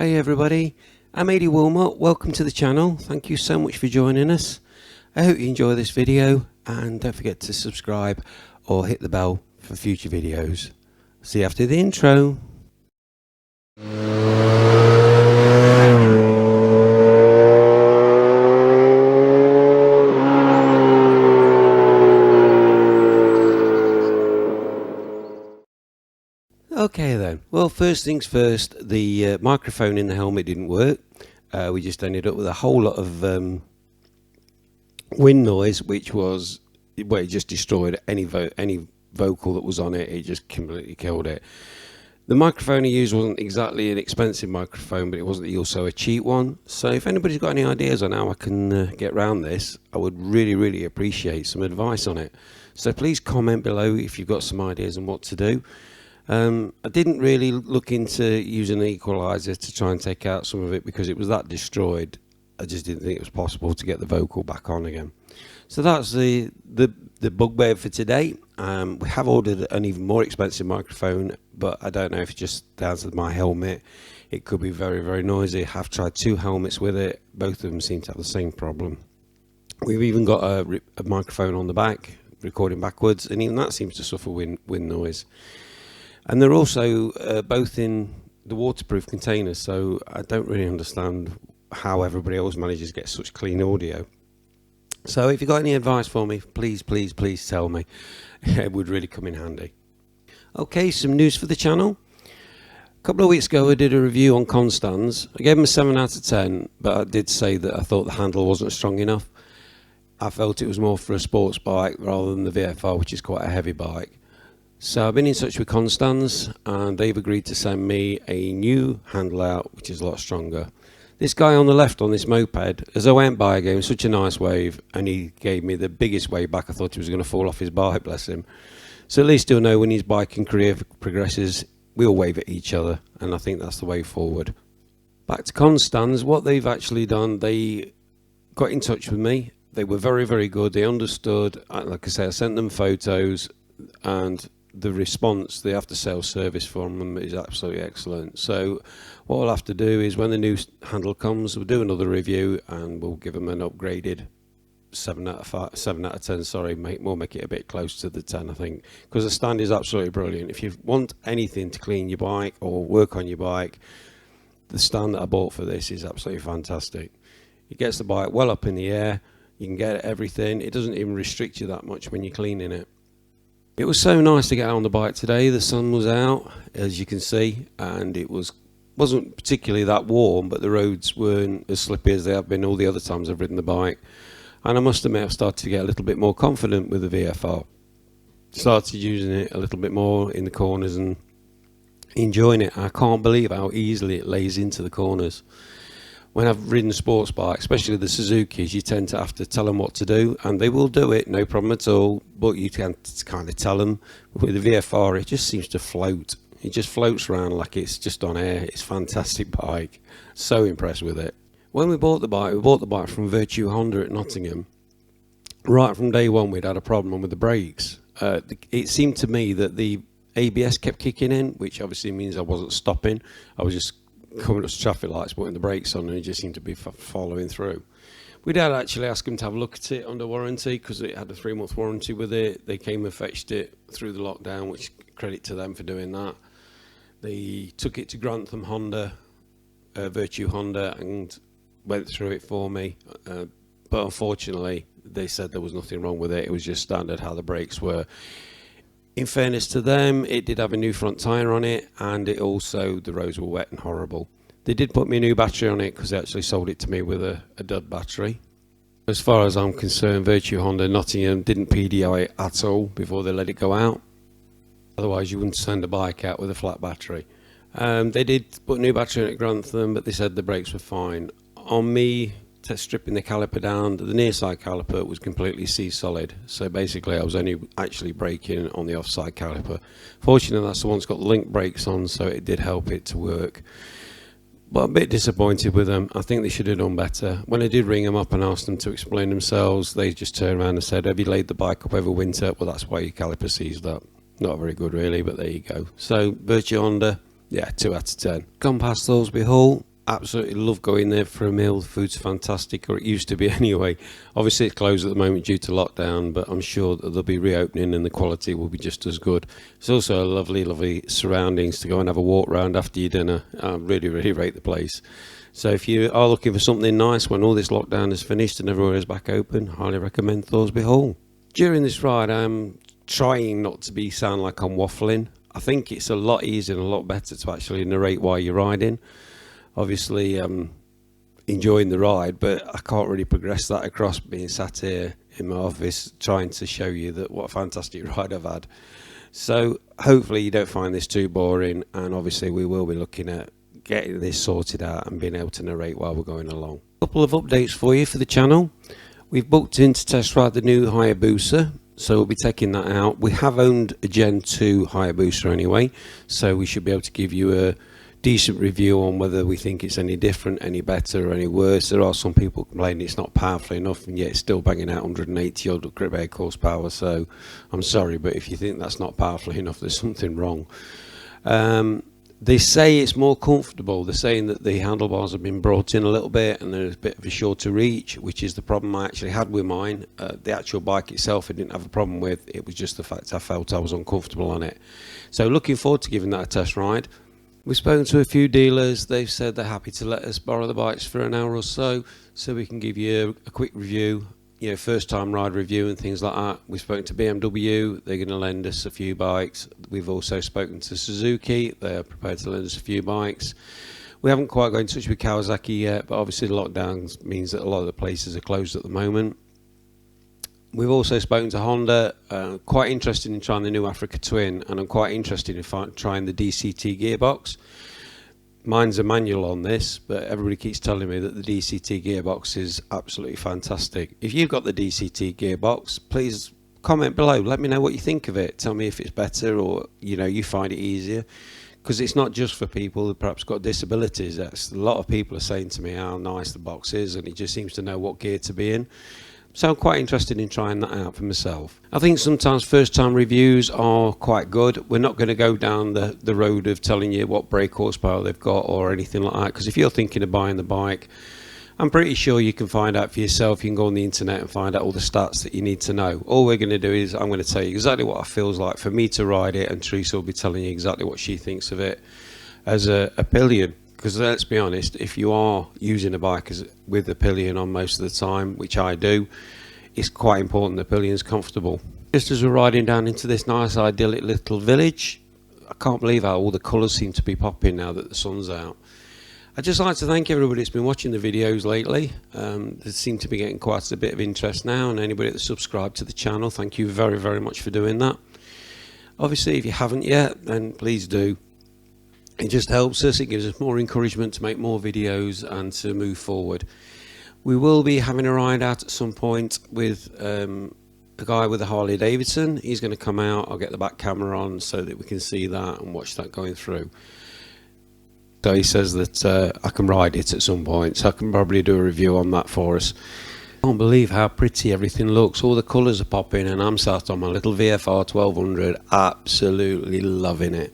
Hey everybody, I'm Adi Wilmot. Welcome to the channel. Thank you so much for joining us. I hope you enjoy this video and don't forget to subscribe or hit the bell for future videos. See you after the intro. Okay then, well, first things first, the microphone in the helmet didn't work. We just ended up with a whole lot of wind noise, which was, well, it just destroyed any vocal that was on it. It just completely killed it. The microphone I used wasn't exactly an expensive microphone, but it wasn't also a cheap one. So if anybody's got any ideas on how I can get around this, I would really appreciate some advice on it. So please comment below if you've got some ideas on what to do. I didn't really look into using an equalizer to try and take out some of it because it was that destroyed. I just didn't think it was possible to get the vocal back on again. So that's the bugbear for today. We have ordered an even more expensive microphone, but I don't know if it's just down to my helmet. It could be very noisy. I have tried two helmets with it. Both of them seem to have the same problem. We've even got a microphone on the back, recording backwards, and even that seems to suffer wind noise. And they're also both in the waterproof containers, so I don't really understand how everybody else manages to get such clean audio. So if you've got any advice for me, please tell me. It would really come in handy. Okay, some news for the channel. A couple of weeks ago I did a review on Constans. I gave them a 7 out of 10, but I did say that I thought the handle wasn't strong enough. I felt it was more for a sports bike rather than the VFR, which is quite a heavy bike. So I've been in touch with Constans and they've agreed to send me a new handle out, which is a lot stronger. This guy on the left on this moped, as I went by, I gave him such a nice wave and he gave me the biggest wave back. I thought he was going to fall off his bike, bless him. So at least he'll know when his biking career progresses, we'll wave at each other, and I think that's the way forward. Back to Constans, what they've actually done, they got in touch with me. They were very good. They understood. Like I say, I sent them photos and the response, the after sales service from them is absolutely excellent. So what we'll have to do is when the new handle comes, we'll do another review and we'll give them an upgraded 7 out of 10. Sorry, we'll make it a bit close to the 10, I think, because the stand is absolutely brilliant. If you want anything to clean your bike or work on your bike, the stand that I bought for this is absolutely fantastic. It gets the bike well up in the air. You can get everything. It doesn't even restrict you that much when you're cleaning it. It was so nice to get on the bike today. The sun was out, as you can see, and it wasn't particularly that warm, but the roads weren't as slippy as they have been all the other times I've ridden the bike. And I must admit, I've started to get a little bit more confident with the VFR. Started using it a little bit more in the corners and enjoying it. I can't believe how easily it lays into the corners. When I've ridden sports bikes, especially the Suzukis, you tend to have to tell them what to do, and they will do it, no problem at all, but you can kind of tell them. With the VFR, it just seems to float. It just floats around like it's just on air. It's a fantastic bike. So impressed with it. When we bought the bike from VFR1200 at Nottingham. Right from day one, we'd had a problem with the brakes. It seemed to me that the ABS kept kicking in, which obviously means I wasn't stopping. I was just coming up to traffic lights, putting the brakes on, and it just seemed to be following through. We did actually ask them to have a look at it under warranty because it had a 3-month warranty with it. They came and fetched it through the lockdown, which credit to them for doing that. They took it to Grantham Honda, Virtue Honda, and went through it for me. But unfortunately, they said there was nothing wrong with it. It was just standard how the brakes were. In fairness to them, it did have a new front tyre on it, and it also, the roads were wet and horrible. They did put me a new battery on it because they actually sold it to me with a dud battery. As far as I'm concerned, Virtue Honda Nottingham didn't PDI it at all before they let it go out. Otherwise, you wouldn't send a bike out with a flat battery. They did put a new battery on at Grantham, but they said the brakes were fine. On me, stripping the caliper down, the near side caliper was completely C-solid, so basically I was only actually braking on the offside caliper. Fortunately, that's the one that's got the link brakes on, so it did help it to work. But I'm a bit disappointed with them. I think they should have done better. When I did ring them up and ask them to explain themselves, they just turned around and said, have you laid the bike up over winter? Well, that's why your caliper seized up. Not very good really, but there you go. So Virtue Honda, yeah, 2 out of 10. Gone past Thoresby Hall. Absolutely love going there for a meal. The food's fantastic, or it used to be anyway. Obviously it's closed at the moment due to lockdown, but I'm sure that they'll be reopening and the quality will be just as good. It's also a lovely surroundings to go and have a walk round after your dinner. I really rate the place. So if you are looking for something nice when all this lockdown is finished and everywhere is back open, highly recommend Thorsby Hall. During this ride I'm trying not to sound like I'm waffling. I think it's a lot easier and a lot better to actually narrate while you're riding. Obviously enjoying the ride, but I can't really progress that across being sat here in my office trying to show you that what a fantastic ride I've had. So hopefully you don't find this too boring, and obviously we will be looking at getting this sorted out and being able to narrate while we're going along. A couple of updates for you for the channel. We've booked in to test ride the new Hayabusa, so we'll be taking that out. We have owned a Gen 2 Hayabusa anyway, so we should be able to give you a decent review on whether we think it's any different, any better or any worse. There are some people complaining it's not powerful enough, and yet it's still banging out 180 odd brake horsepower, so I'm sorry, but if you think that's not powerful enough, there's something wrong. They say it's more comfortable. They're saying that the handlebars have been brought in a little bit and there's a bit of a shorter reach, which is the problem I actually had with mine. The actual bike itself I didn't have a problem with, it was just the fact I felt I was uncomfortable on it. So looking forward to giving that a test ride. We've spoken to a few dealers. They've said they're happy to let us borrow the bikes for an hour or so we can give you a quick review, you know, first time ride review and things like that. We've spoken to BMW, they're going to lend us a few bikes. We've also spoken to Suzuki, they're prepared to lend us a few bikes. We haven't quite got in touch with Kawasaki yet, but obviously the lockdown means that a lot of the places are closed at the moment. We've also spoken to Honda, quite interested in trying the new Africa Twin, and I'm quite interested in trying the DCT gearbox. Mine's a manual on this, but everybody keeps telling me that the DCT gearbox is absolutely fantastic. If you've got the DCT gearbox, please comment below. Let me know what you think of it. Tell me if it's better or, you know, you find it easier. Because it's not just for people who perhaps got disabilities. A lot of people are saying to me how nice the box is, and it just seems to know what gear to be in. So I'm quite interested in trying that out for myself. I think sometimes first time reviews are quite good. We're not going to go down the road of telling you what brake horsepower they've got or anything like that, because if you're thinking of buying the bike, I'm pretty sure you can find out for yourself. You can go on the internet and find out all the stats that you need to know. All we're going to do is I'm going to tell you exactly what it feels like for me to ride it, and Teresa will be telling you exactly what she thinks of it as a pillion. Because let's be honest, if you are using a bike with the pillion on most of the time, which I do, it's quite important the pillion's comfortable. Just as we're riding down into this nice idyllic little village, I can't believe how all the colours seem to be popping now that the sun's out. I'd just like to thank everybody that's been watching the videos lately. There seem to be getting quite a bit of interest now, and anybody that's subscribed to the channel, thank you very much for doing that. Obviously, if you haven't yet, then please do. It just helps us, it gives us more encouragement to make more videos and to move forward. We will be having a ride out at some point with a guy with a Harley Davidson. He's going to come out, I'll get the back camera on so that we can see that and watch that going through. So he says that I can ride it at some point, so I can probably do a review on that for us. I can't believe how pretty everything looks. All the colours are popping, and I'm sat on my little VFR1200 absolutely loving it.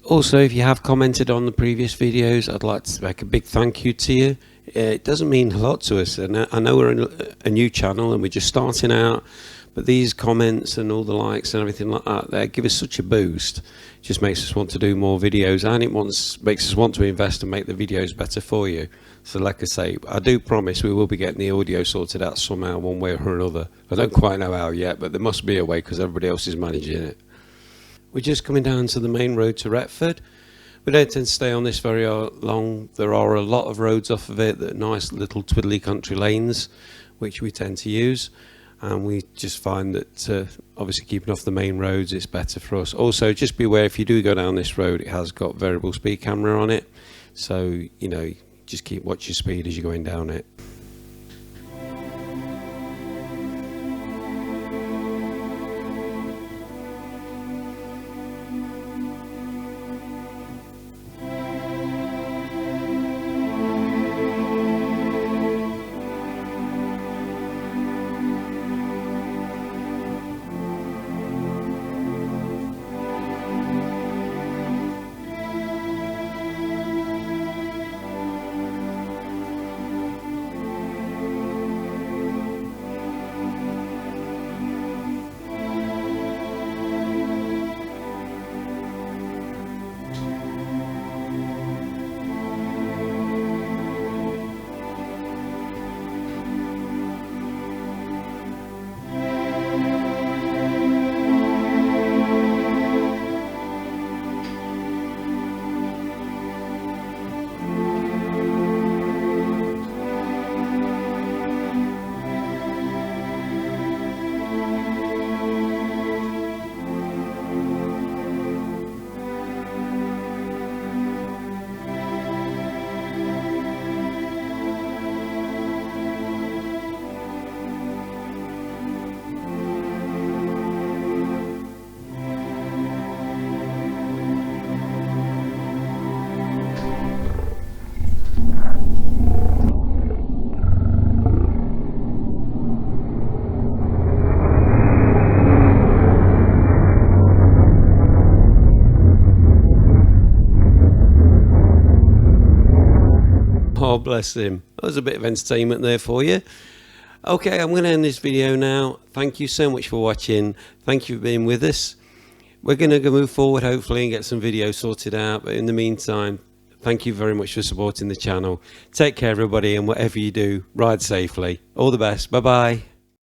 Also, if you have commented on the previous videos, I'd like to make a big thank you to you. It doesn't mean a lot to us, and I know we're a new channel and we're just starting out, but these comments and all the likes and everything like that, they give us such a boost. It just makes us want to do more videos, and it makes us want to invest and make the videos better for you. So like I say, I do promise we will be getting the audio sorted out somehow, one way or another. I don't quite know how yet, but there must be a way because everybody else is managing it. We're just coming down to the main road to Retford. We don't tend to stay on this very long. There are a lot of roads off of it that are nice little twiddly country lanes, which we tend to use. And we just find that obviously keeping off the main roads is better for us. Also, just beware if you do go down this road, it has got variable speed camera on it. So, you know, just watch your speed as you're going down it. Oh, bless him. That was a bit of entertainment there for you. Okay, I'm going to end this video now. Thank you so much for watching. Thank you for being with us. We're going to move forward hopefully and get some videos sorted out. But in the meantime, thank you very much for supporting the channel. Take care everybody, and whatever you do, ride safely. All the best. Bye bye.